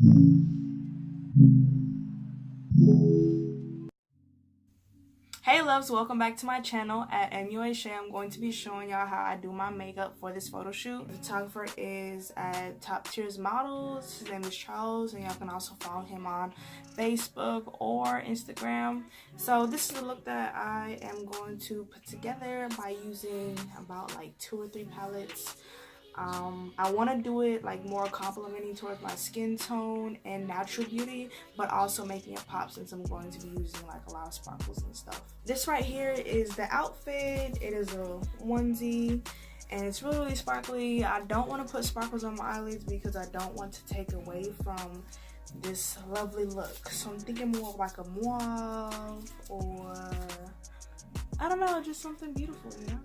Hey loves, welcome back to my channel at MUA Shay. I'm going to be showing y'all how I do my makeup for this photo shoot. The photographer is at Top Tiers Models. His name is Charles, and y'all can also follow him on Facebook or Instagram. So this is the look that I am going to put together by using about like 2 or 3 palettes. I want to do it like more complimenting towards my skin tone and natural beauty, but also making it pop since I'm going to be using like a lot of sparkles and stuff. This right here is the outfit. It is a onesie and it's really sparkly. I don't want to put sparkles on my eyelids because I don't want to take away from this lovely look. So I'm thinking more like a mauve or I don't know, just something beautiful, you know?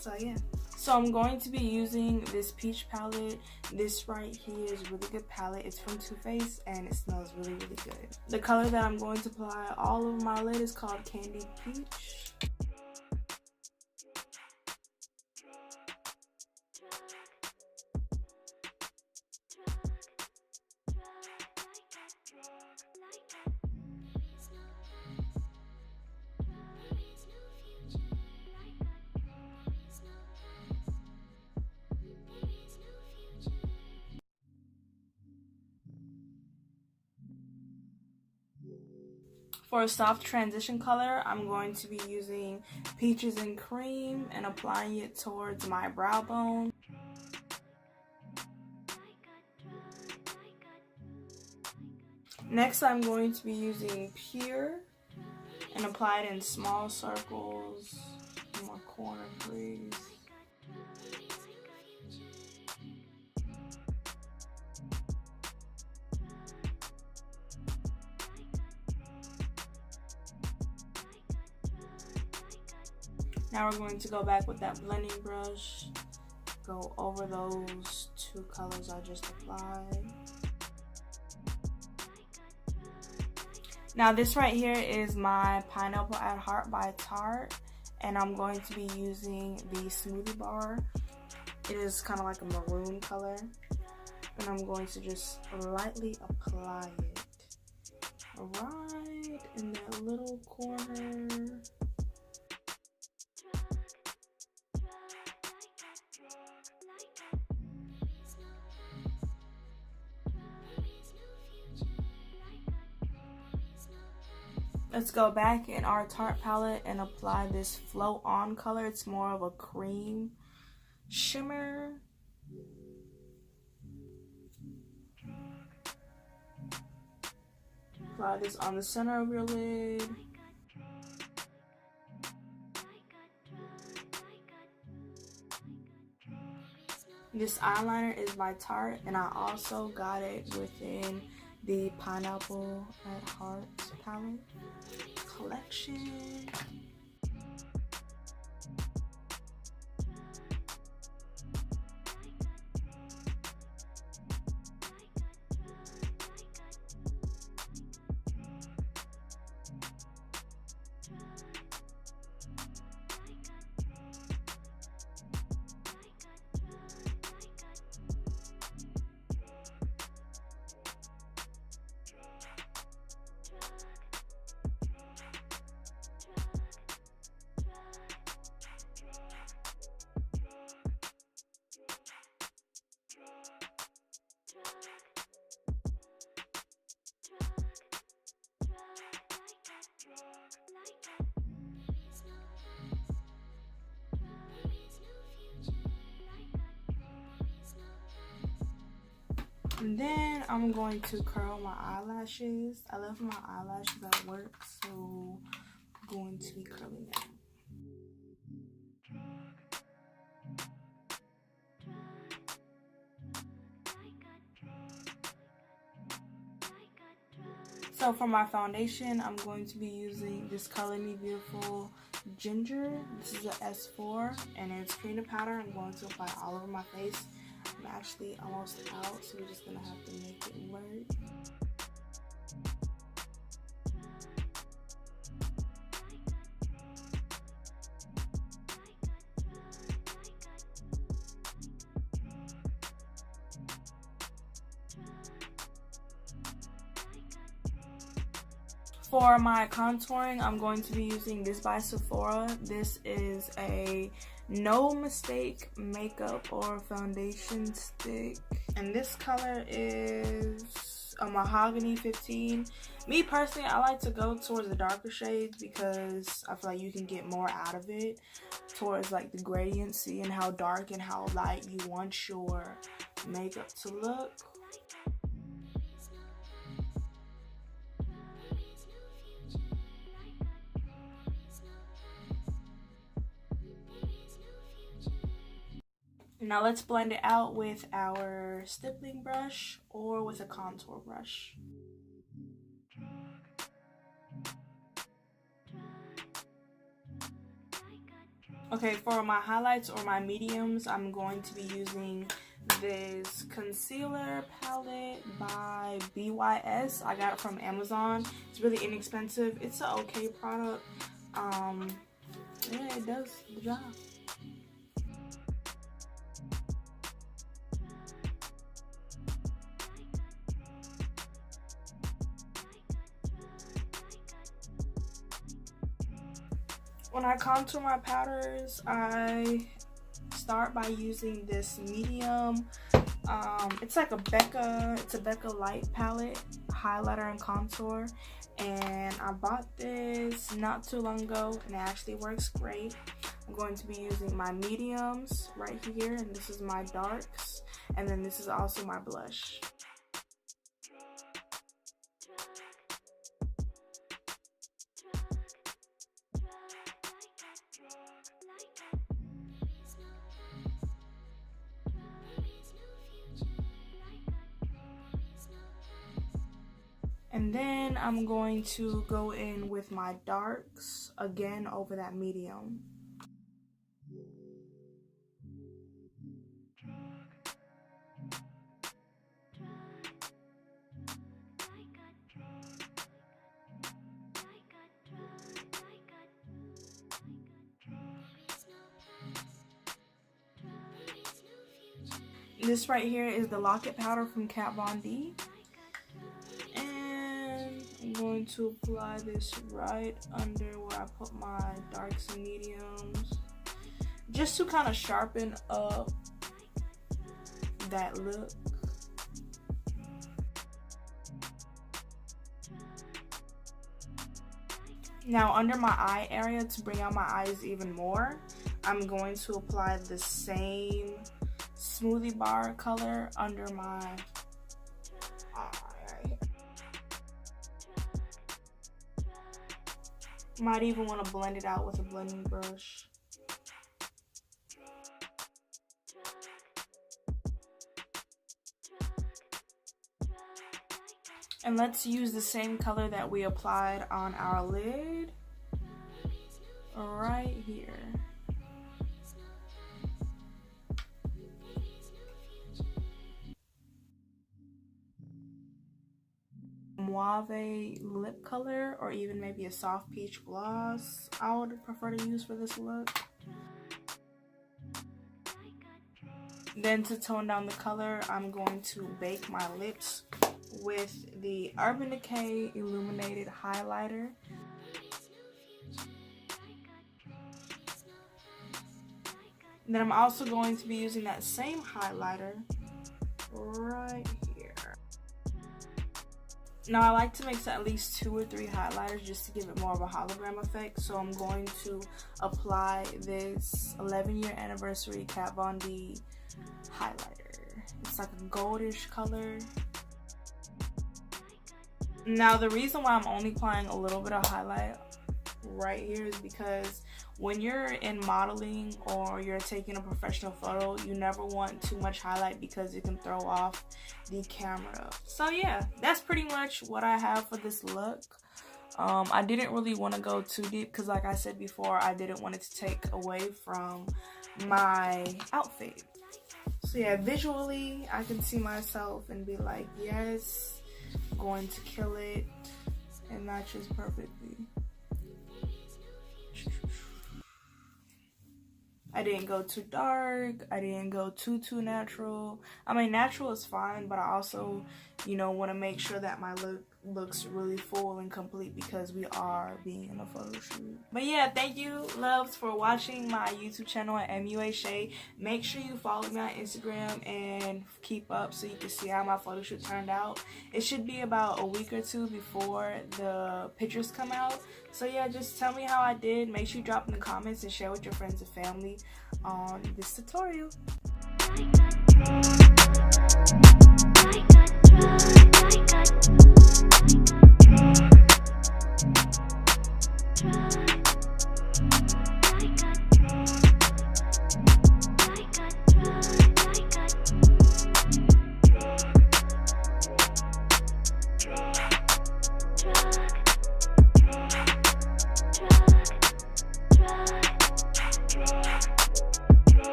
So yeah. So I'm going to be using this peach palette. This right here is a really good palette. It's from Too Faced and it smells really, really good. The color that I'm going to apply all over my lid is called Candy Peach. For a soft transition color, I'm going to be using Peaches and Cream and applying it towards my brow bone. Next, I'm going to be using Pure and apply it in small circles in my corner crease. Now we're going to go back with that blending brush, go over those 2 colors I just applied. Now this right here is my Pineapple at Heart by Tarte, and I'm going to be using the Smoothie Bar. It is kind of like a maroon color, and I'm going to just lightly apply it right in that little corner. Let's go back in our Tarte palette and apply this Float On color. It's more of a cream shimmer. Apply this on the center of your lid. This eyeliner is by Tarte, and I also got it within the Pineapple at Heart palette collection. And then I'm going to curl my eyelashes. I left my eyelashes at work, so I'm going to be curling them. So for my foundation, I'm going to be using this Color Me Beautiful Ginger. This is a S4 and it's cream powder. I'm going to apply all over my face. I'm actually almost out, so we're just gonna have to make it work. For my contouring, I'm going to be using this by Sephora. This is a No Mistake makeup or foundation stick. And this color is a Mahogany 15. Me personally, I like to go towards the darker shades because I feel like you can get more out of it towards like the gradient, seeing how dark and how light you want your makeup to look. Now let's blend it out with our stippling brush or with a contour brush. Okay, for my highlights or my mediums, I'm going to be using this concealer palette by BYS. I got it from Amazon. It's really inexpensive. It's an okay product. Yeah, it does the job. When I contour my powders, I start by using this medium. It's like a Becca Light palette, highlighter and contour. And I bought this not too long ago, and it actually works great. I'm going to be using my mediums right here, and this is my darks, and then this is also my blush. And then I'm going to go in with my darks again over that medium. This right here is the Lock-It powder from Kat Von D. I'm going to apply this right under where I put my darks and mediums, just to kind of sharpen up that look. Now under my eye area, to bring out my eyes even more, I'm going to apply the same Smoothie Bar color under my eye. Might even want to blend it out with a blending brush. And let's use the same color that we applied on our lid right here. Mauve lip color, or even maybe a soft peach gloss I would prefer to use for this look. Then to tone down the color, I'm going to bake my lips with the Urban Decay Illuminated Highlighter. And then I'm also going to be using that same highlighter right here. Now I like to mix at least 2 or 3 highlighters just to give it more of a hologram effect. So I'm going to apply this 11-year anniversary Kat Von D highlighter. It's like a goldish color. Now the reason why I'm only applying a little bit of highlight right here is because when you're in modeling or you're taking a professional photo, you never want too much highlight because it can throw off the camera. So yeah, that's pretty much what I have for this look. I didn't really want to go too deep because, like I said before, I didn't want it to take away from my outfit. So yeah, visually I can see myself and be like, yes, going to kill it. It matches perfectly. I didn't go too dark. I didn't go too natural. I mean, natural is fine, but I also you know, want to make sure that my look looks really full and complete because we are being in a photo shoot. But yeah, thank you loves for watching my YouTube channel at MUA Shay. Make sure you follow me on Instagram and keep up so you can see how my photo shoot turned out. It should be about a week or two before the pictures come out. So yeah, just tell me how I did. Make sure you drop in the comments and share with your friends and family on this tutorial.